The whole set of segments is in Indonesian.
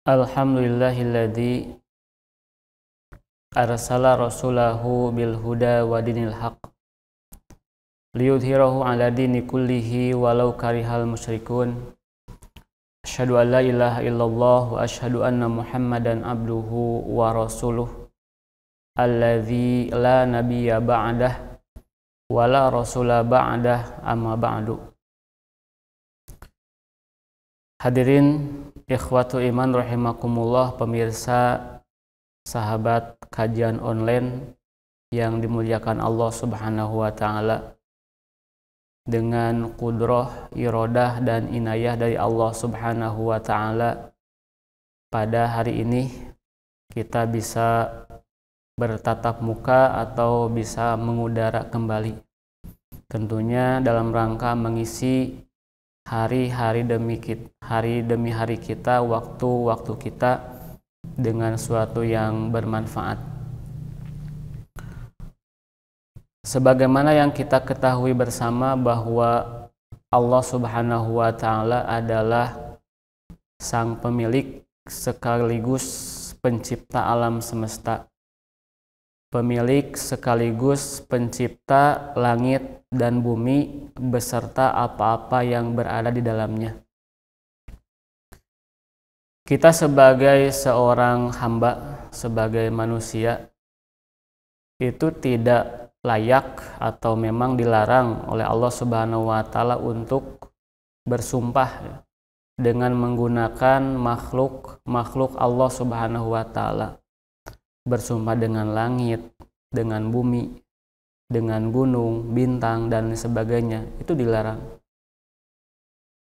Alhamdulillahilladzi arsala rasulahu bil huda wa dinil haq liyudhhirahu ala dini kullihi walau karihal musyrikun. Asyhadu an la ilaha illallah wa asyhadu anna Muhammadan abduhu wa rasuluh alladzi la nabiyya ba'dah wa la rasula ba'dah amma ba'du. Hadirin ikhwatu iman rahimakumullah, pemirsa sahabat kajian online yang dimuliakan Allah Subhanahu wa taala. Dengan qudrah, iradah dan inayah dari Allah Subhanahu wa taala, pada hari ini kita bisa bertatap muka atau bisa mengudara kembali. Tentunya dalam rangka mengisi hari demi hari kita, waktu kita dengan suatu yang bermanfaat. Sebagaimana yang kita ketahui bersama bahwa Allah Subhanahu wa taala adalah sang pemilik sekaligus pencipta alam semesta, pemilik sekaligus pencipta langit dan bumi beserta apa-apa yang berada di dalamnya. Kita sebagai seorang hamba, sebagai manusia, itu tidak layak atau memang dilarang oleh Allah Subhanahu wa taala untuk bersumpah dengan menggunakan makhluk Allah Subhanahu wa taala. Bersumpah dengan langit, dengan bumi, dengan gunung, bintang dan sebagainya, itu dilarang.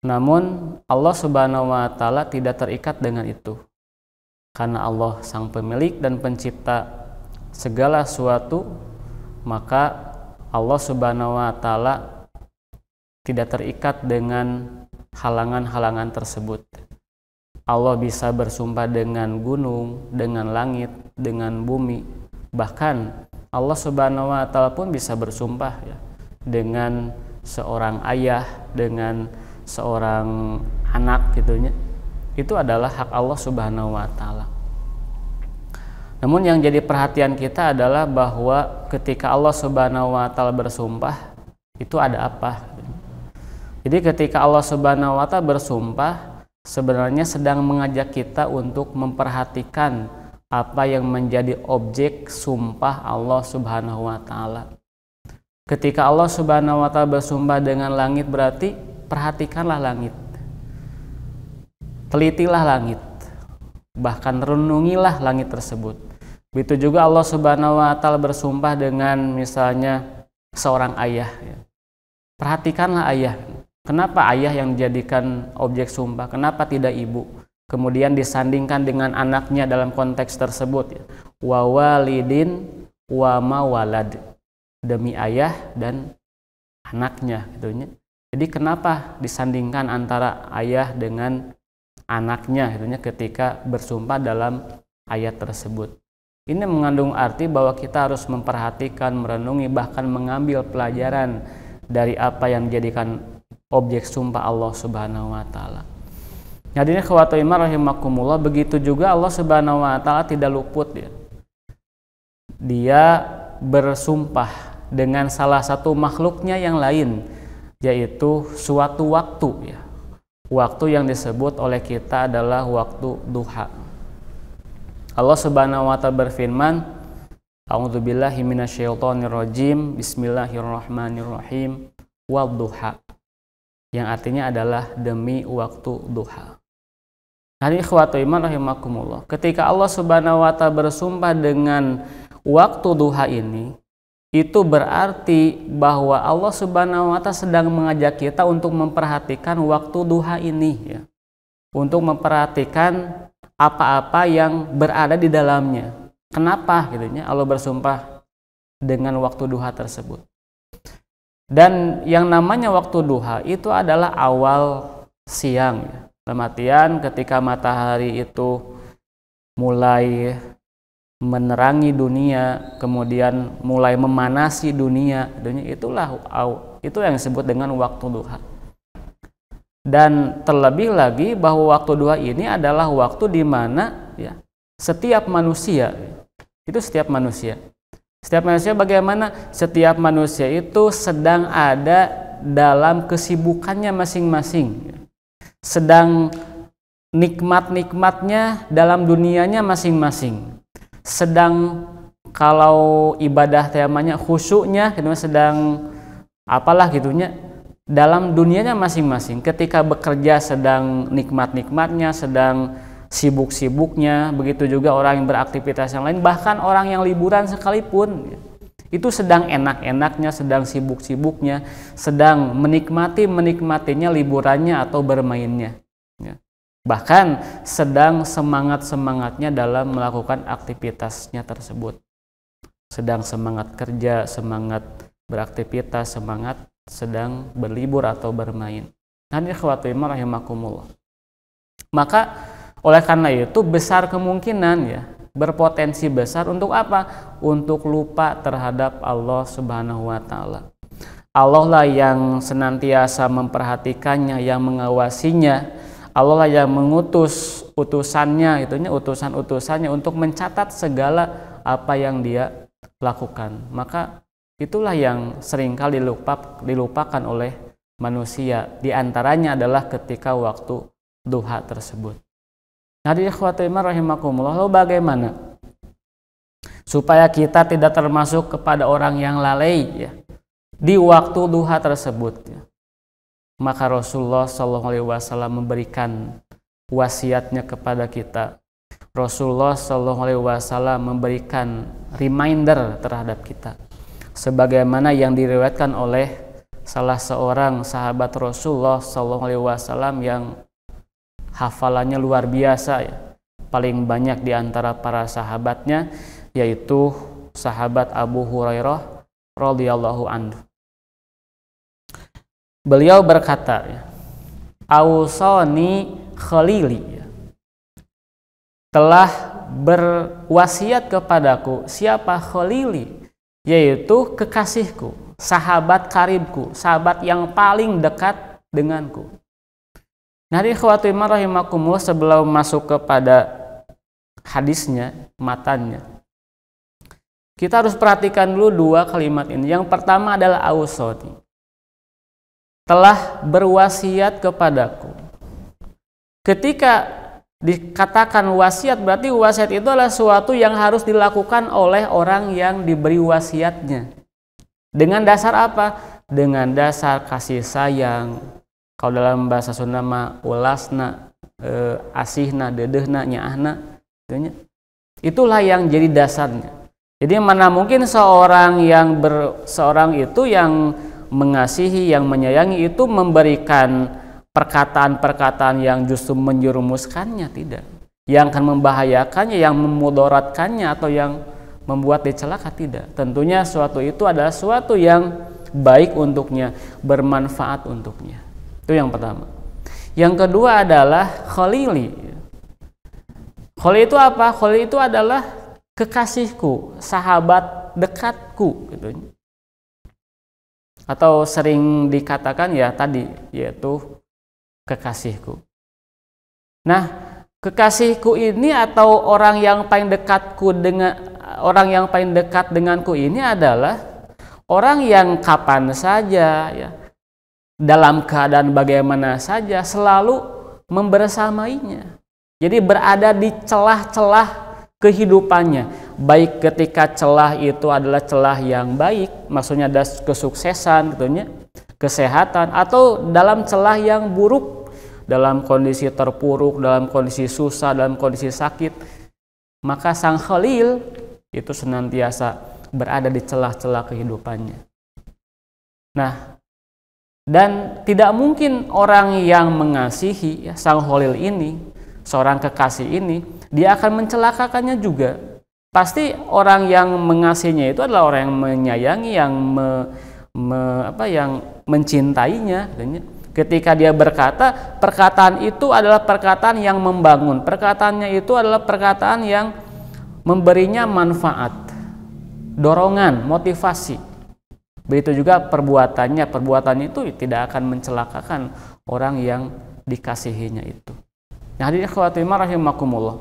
Namun Allah Subhanahu wa taala tidak terikat dengan itu. Karena Allah sang pemilik dan pencipta segala sesuatu, maka Allah Subhanahu wa taala tidak terikat dengan halangan-halangan tersebut. Allah bisa bersumpah dengan gunung, dengan langit, dengan bumi. Bahkan Allah Subhanahu wa taala pun bisa bersumpah dengan seorang ayah, dengan seorang anak gitunya. Itu adalah hak Allah Subhanahu wa taala. Namun yang jadi perhatian kita adalah bahwa ketika Allah Subhanahu wa taala bersumpah, itu ada apa? Jadi ketika Allah Subhanahu wa taala bersumpah, sebenarnya sedang mengajak kita untuk memperhatikan apa yang menjadi objek sumpah Allah Subhanahu wa taala. Ketika Allah Subhanahu wa taala bersumpah dengan langit, berarti perhatikanlah langit. Telitilah langit. Bahkan renungilah langit tersebut. Begitu juga Allah Subhanahu wa taala bersumpah dengan misalnya seorang ayah. Perhatikanlah ayah. Kenapa ayah yang dijadikan objek sumpah? Kenapa tidak ibu? Kemudian disandingkan dengan anaknya dalam konteks tersebut. Wa walidin wa ma walad. Demi ayah dan anaknya. Gitu. Jadi kenapa disandingkan antara ayah dengan anaknya gitu, ketika bersumpah dalam ayat tersebut? Ini mengandung arti bahwa kita harus memperhatikan, merenungi, bahkan mengambil pelajaran dari apa yang dijadikan objek sumpah Allah Subhanahu wa taala. Hadirin ikhwatu iman rahimakumullah, begitu juga Allah Subhanahu wa taala tidak luput Dia bersumpah dengan salah satu makhluknya yang lain, yaitu suatu waktu Waktu yang disebut oleh kita adalah waktu duha. Allah Subhanahu wa taala berfirman, A'udzubillahi minasyaitonirrajim, Bismillahirrahmanirrahim, wadduha. Yang artinya adalah demi waktu duha. Hadirin ikhwatu iman rahimakumullah, ketika Allah Subhanahu wa taala bersumpah dengan waktu duha ini, itu berarti bahwa Allah Subhanahu wa taala sedang mengajak kita untuk memperhatikan waktu duha ini Untuk memperhatikan apa-apa yang berada di dalamnya. Kenapa Allah bersumpah dengan waktu duha tersebut? Dan yang namanya waktu duha itu adalah awal siang Dalam artian ketika matahari itu mulai menerangi dunia, kemudian mulai memanasi dunia, itu yang disebut dengan waktu duha. Dan terlebih lagi bahwa waktu duha ini adalah waktu di mana ya setiap manusia bagaimana? Setiap manusia itu sedang ada dalam kesibukannya masing-masing, sedang nikmat-nikmatnya dalam dunianya masing-masing, sedang kalau ibadah temanya khusyuknya sedang apalah gitunya dalam dunianya masing-masing. Ketika bekerja sedang nikmat-nikmatnya, sedang sibuk-sibuknya. Begitu juga orang yang beraktivitas yang lain, bahkan orang yang liburan sekalipun itu sedang enak-enaknya, sedang sibuk-sibuknya, sedang menikmatinya liburannya atau bermainnya, bahkan sedang semangat-semangatnya dalam melakukan aktivitasnya tersebut, sedang semangat kerja, semangat beraktivitas, semangat sedang berlibur atau bermain. Hadirin akhwati rahimakumullah. Maka oleh karena itu besar kemungkinan ya, berpotensi besar untuk apa? Untuk lupa terhadap Allah Subhanahu wa taala. Allah lah yang senantiasa memperhatikannya, yang mengawasinya. Allah lah yang mengutus utusannya, utusan-utusannya untuk mencatat segala apa yang dia lakukan. Maka itulah yang seringkali dilupakan oleh manusia. Di antaranya adalah ketika waktu duha tersebut. Hadirin akhwati rahimakumullah, lalu bagaimana supaya kita tidak termasuk kepada orang yang lalai ya di waktu duha tersebut ya? Maka Rasulullah SAW memberikan wasiatnya kepada kita. Rasulullah SAW memberikan reminder terhadap kita, sebagaimana yang diriwayatkan oleh salah seorang sahabat Rasulullah SAW yang hafalannya luar biasa ya, paling banyak di antara para sahabatnya, yaitu sahabat Abu Hurairah radhiyallahu anhu. Beliau berkata ya, Ausani Khalili, telah berwasiat kepadaku siapa Khalili, yaitu kekasihku, sahabat karibku, sahabat yang paling dekat denganku. Nah, ikhwati rahimakumullah, sebelum masuk kepada hadisnya, matanya, kita harus perhatikan dulu dua kalimat ini. Yang pertama adalah Ausani, telah berwasiat kepadaku. Ketika dikatakan wasiat, berarti wasiat itu adalah sesuatu yang harus dilakukan oleh orang yang diberi wasiatnya. Dengan dasar apa? Dengan dasar kasih sayang. Kalau dalam bahasa Sunda mah ulasna, asihna, dedehna, nyaahna, itulah yang jadi dasarnya. Jadi mana mungkin seorang itu yang mengasihi, yang menyayangi itu memberikan perkataan-perkataan yang justru menjerumuskannya, tidak. Yang akan membahayakannya, yang memudaratkannya atau yang membuat dia celaka, tidak. Tentunya suatu itu adalah suatu yang baik untuknya, bermanfaat untuknya. Itu yang pertama. Yang kedua adalah Khalili. Khalil itu apa? Khalil itu adalah kekasihku, sahabat dekatku gitu. Atau sering dikatakan ya tadi, yaitu kekasihku. Nah, kekasihku ini atau orang yang paling dekat denganku ini adalah orang yang kapan saja ya, dalam keadaan bagaimana saja selalu membersamainya. Jadi berada di celah-celah kehidupannya, baik ketika celah itu adalah celah yang baik, maksudnya ada kesuksesan gitu, kesehatan, atau dalam celah yang buruk, dalam kondisi terpuruk, dalam kondisi susah, dalam kondisi sakit, maka sang Khalil itu senantiasa berada di celah-celah kehidupannya. Nah, dan tidak mungkin orang yang mengasihi ya, sang Khalil ini, seorang kekasih ini, dia akan mencelakakannya juga. Pasti orang yang mengasihinya itu adalah orang yang menyayangi, yang yang mencintainya. Ketika dia berkata, perkataan itu adalah perkataan yang membangun, perkataannya itu adalah perkataan yang memberinya manfaat, dorongan, motivasi. Begitu juga perbuatannya itu tidak akan mencelakakan orang yang dikasihinya itu. Nah, hadirin akhwati rahimakumullah.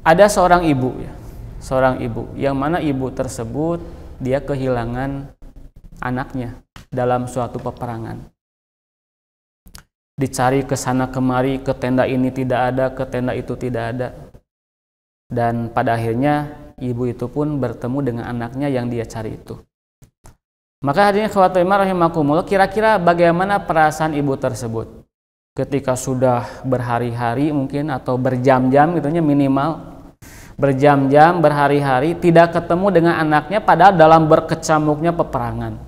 Ada seorang ibu ya, seorang ibu yang mana ibu tersebut dia kehilangan anaknya dalam suatu peperangan. Dicari ke sana kemari, ke tenda ini tidak ada, ke tenda itu tidak ada. Dan pada akhirnya ibu itu pun bertemu dengan anaknya yang dia cari itu. Maka hadirin akhwati rahimakumullah, kira-kira bagaimana perasaan ibu tersebut ketika sudah berhari-hari mungkin atau berjam-jam gitunya, minimal berjam-jam, berhari-hari tidak ketemu dengan anaknya, padahal dalam berkecamuknya peperangan.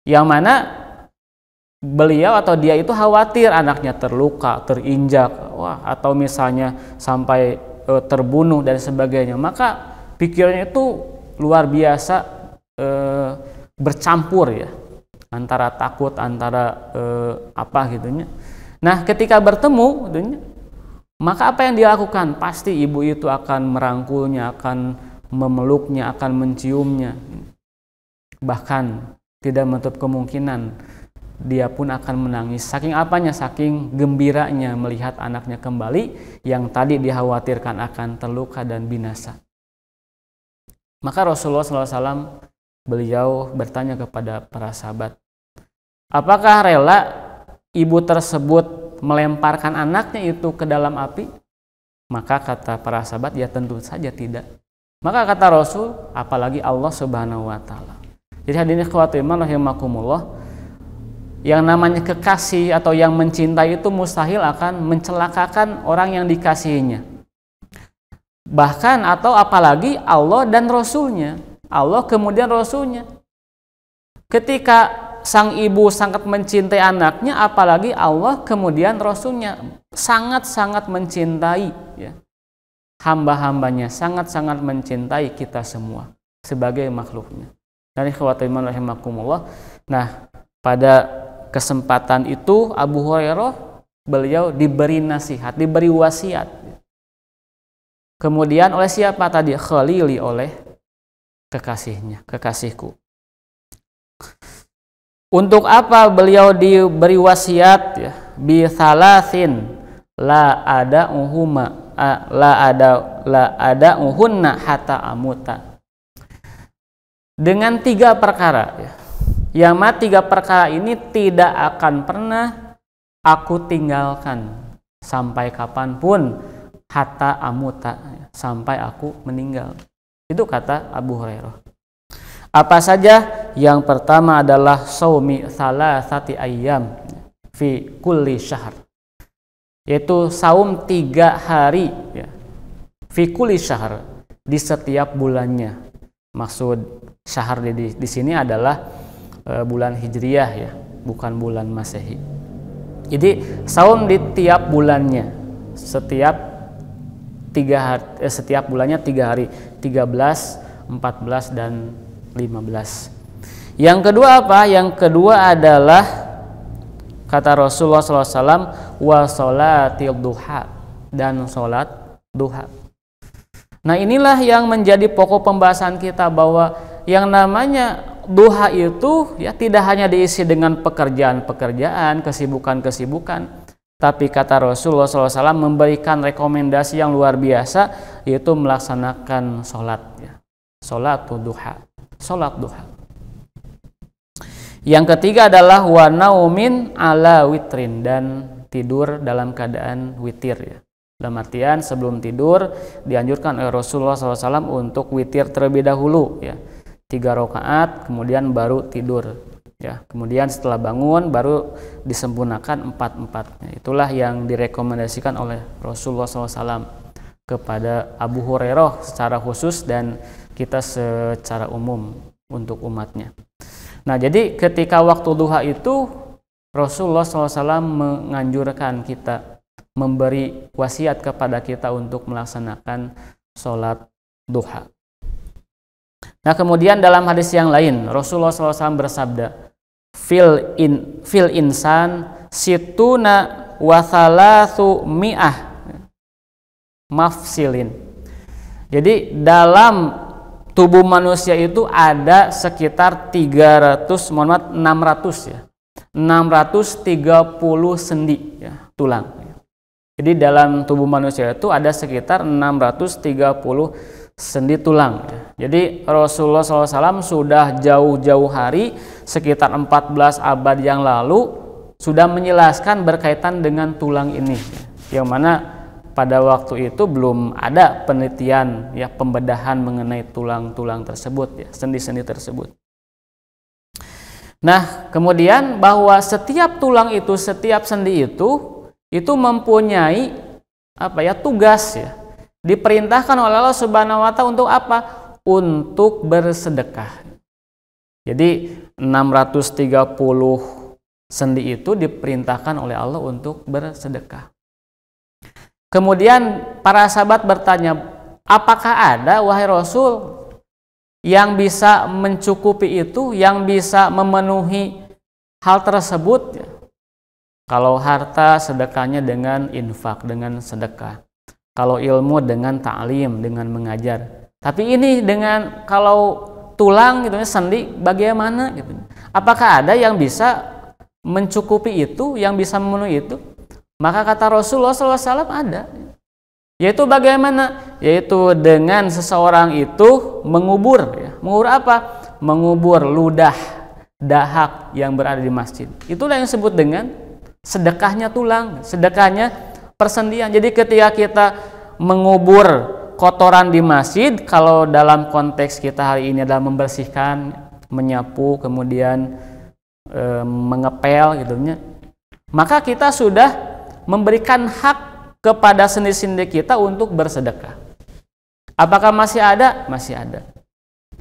Yang mana beliau atau dia itu khawatir anaknya terluka, terinjak, atau misalnya sampai terbunuh dan sebagainya. Maka pikirannya itu luar biasa bercampur ya, antara takut, antara apa gitunya. Nah, ketika bertemu gitunya, maka apa yang dia lakukan? Pasti ibu itu akan merangkulnya, akan memeluknya, akan menciumnya. Bahkan tidak menutup kemungkinan dia pun akan menangis. Saking apanya? Saking gembiranya melihat anaknya kembali yang tadi dikhawatirkan akan terluka dan binasa. Maka Rasulullah SAW beliau bertanya kepada para sahabat, apakah rela ibu tersebut melemparkan anaknya itu ke dalam api? Maka kata para sahabat, ya tentu saja tidak. Maka kata Rasul, apalagi Allah Subhanahu wa taala. Jadi hadirin akhwati rahimakumullah, yang namanya kekasih atau yang mencintai itu mustahil akan mencelakakan orang yang dikasihinya. Bahkan atau apalagi Allah dan Rasulnya. Allah kemudian Rasulnya. Ketika sang ibu sangat mencintai anaknya, apalagi Allah kemudian Rasulnya sangat-sangat mencintai ya, hamba-hambanya, sangat-sangat mencintai kita semua sebagai makhluknya. Dan ikhwati rahimakumullah. Nah, pada kesempatan itu Abu Hurairah beliau diberi nasihat, diberi wasiat. Kemudian oleh siapa tadi? Khalili, oleh kekasihnya, kekasihku. Untuk apa beliau diberi wasiat ya? Bi thalathin la ada uhunna hatta amuta. Dengan 3 perkara ya. Yang mana 3 perkara ini tidak akan pernah aku tinggalkan sampai kapanpun, hatta amuta, sampai aku meninggal. Itu kata Abu Hurairah. Apa saja? Yang pertama adalah saumi thalathati ayyam fi kulli syahr, yaitu saum 3 hari ya, fi kulli syahr, di setiap bulannya. Maksud syahr di sini adalah bulan Hijriyah ya, bukan bulan Masehi. Jadi saum di tiap bulannya, setiap 3 hari, setiap bulannya 3 hari, 13, 14 dan 15. Yang kedua apa? Yang kedua adalah kata Rasulullah SAW, wa sholatil duha, dan sholat duha. Nah, inilah yang menjadi pokok pembahasan kita, bahwa yang namanya duha itu ya tidak hanya diisi dengan pekerjaan-pekerjaan, kesibukan-kesibukan, tapi kata Rasulullah SAW memberikan rekomendasi yang luar biasa, yaitu melaksanakan sholat ya. Sholat duha, sholat duha. Yang ketiga adalah wa naumin ala witrin, dan tidur dalam keadaan witir ya. Dalam artian sebelum tidur dianjurkan oleh Rasulullah SAW untuk witir terlebih dahulu ya, 3 rakaat, kemudian baru tidur ya. Kemudian setelah bangun baru disempurnakan 4-4. Itulah yang direkomendasikan oleh Rasulullah SAW kepada Abu Hurairah secara khusus dan kita secara umum untuk umatnya. Nah, jadi ketika waktu duha itu Rasulullah SAW menganjurkan kita, memberi wasiat kepada kita untuk melaksanakan sholat duha. Nah, kemudian dalam hadis yang lain Rasulullah SAW bersabda, fil insan situna wa thalathu mi'ah mafsilin. Jadi dalam tubuh manusia itu ada sekitar 600 ya. 630 sendi ya, tulang. Jadi dalam tubuh manusia itu ada sekitar 630 sendi tulang. Jadi Rasulullah SAW sudah jauh-jauh hari, sekitar 14 abad yang lalu, sudah menjelaskan berkaitan dengan tulang ini. Yang mana pada waktu itu belum ada penelitian ya, pembedahan mengenai tulang-tulang tersebut ya, sendi-sendi tersebut. Nah, kemudian bahwa setiap tulang itu, setiap sendi itu mempunyai tugas ya. Diperintahkan oleh Allah Subhanahu wa taala untuk apa? Untuk bersedekah. Jadi 630 sendi itu diperintahkan oleh Allah untuk bersedekah. Kemudian para sahabat bertanya, apakah ada wahai Rasul yang bisa mencukupi itu, yang bisa memenuhi hal tersebut? Kalau harta, sedekahnya dengan infak, dengan sedekah. Kalau ilmu dengan ta'lim, dengan mengajar. Tapi ini dengan kalau tulang gitu, sendi bagaimana gitu. Apakah ada yang bisa mencukupi itu, yang bisa memenuhi itu? Maka kata Rasulullah SAW ada. Yaitu bagaimana? Yaitu dengan seseorang itu mengubur ya. Mengubur apa? Mengubur ludah, dahak yang berada di masjid. Itulah yang disebut dengan sedekahnya tulang, sedekahnya persendian. Jadi ketika kita mengubur kotoran di masjid, kalau dalam konteks kita hari ini adalah membersihkan, menyapu, kemudian mengepel gitu, maka kita sudah memberikan hak kepada sendi-sendi kita untuk bersedekah. Apakah masih ada? Masih ada.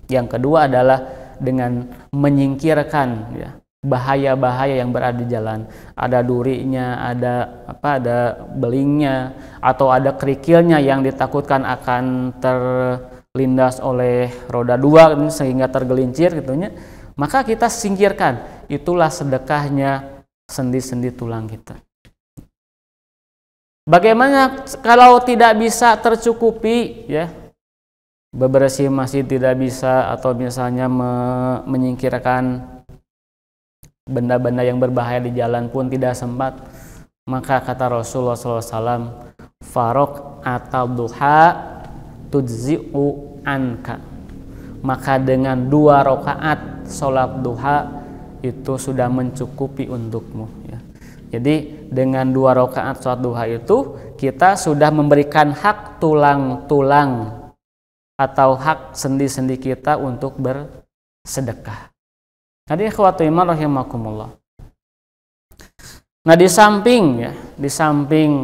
Yang kedua adalah dengan menyingkirkan ya, bahaya-bahaya yang berada di jalan. Ada durinya, ada belingnya, atau ada kerikilnya yang ditakutkan akan terlindas oleh roda dua sehingga tergelincir gitunya. Maka kita singkirkan. Itulah sedekahnya sendi-sendi tulang kita. Bagaimana kalau tidak bisa tercukupi ya, bebersih masjid tidak bisa, atau misalnya menyingkirkan benda-benda yang berbahaya di jalan pun tidak sempat? Maka kata Rasulullah SAW, farok atau duha tujzi'u anka. Maka dengan 2 rakaat sholat duha itu sudah mencukupi untukmu ya. Jadi dengan 2 rakaat sholat duha itu kita sudah memberikan hak tulang-tulang atau hak sendi-sendi kita untuk bersedekah. Jadi ikhwatu iman rahimakumullah. Nah, di samping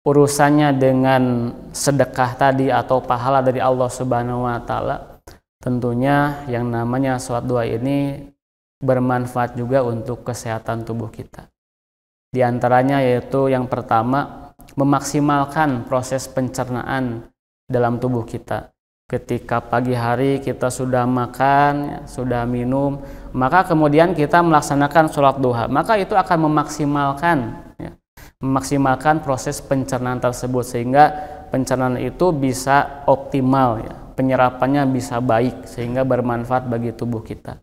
urusannya dengan sedekah tadi atau pahala dari Allah Subhanahu wa taala, tentunya yang namanya sholat duha ini bermanfaat juga untuk kesehatan tubuh kita. Di antaranya yaitu yang pertama, memaksimalkan proses pencernaan dalam tubuh kita. Ketika pagi hari kita sudah makan, sudah minum, maka kemudian kita melaksanakan sholat duha, maka itu akan memaksimalkan proses pencernaan tersebut, sehingga pencernaan itu bisa optimal ya, penyerapannya bisa baik sehingga bermanfaat bagi tubuh kita.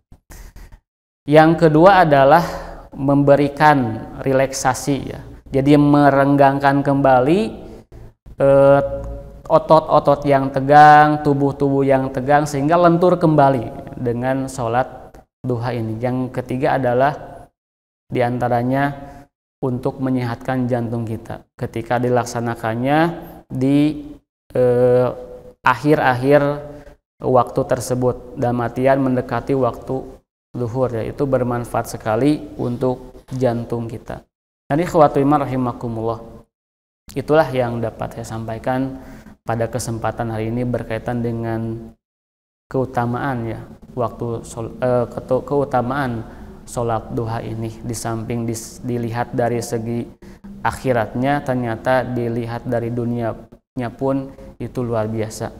Yang kedua adalah memberikan relaksasi ya. Jadi merenggangkan kembali otot-otot yang tegang, tubuh-tubuh yang tegang, sehingga lentur kembali dengan sholat duha ini. Yang ketiga adalah diantaranya untuk menyehatkan jantung kita ketika dilaksanakannya di akhir-akhir waktu tersebut, dalam artian mendekati waktu zuhur ya, itu bermanfaat sekali untuk jantung kita. Jadi ikhwatu iman rahimakumullah, itulah yang dapat saya sampaikan pada kesempatan hari ini berkaitan dengan keutamaan ya keutamaan sholat duha ini. Di samping dilihat dari segi akhiratnya, ternyata dilihat dari dunianya pun itu luar biasa.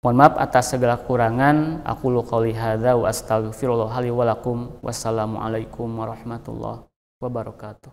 Mohon maaf atas segala kekurangan. Aqulu qouli hadza wa astaghfirullah li wa lakum. Wassalamualaikum warahmatullahi wabarakatuh.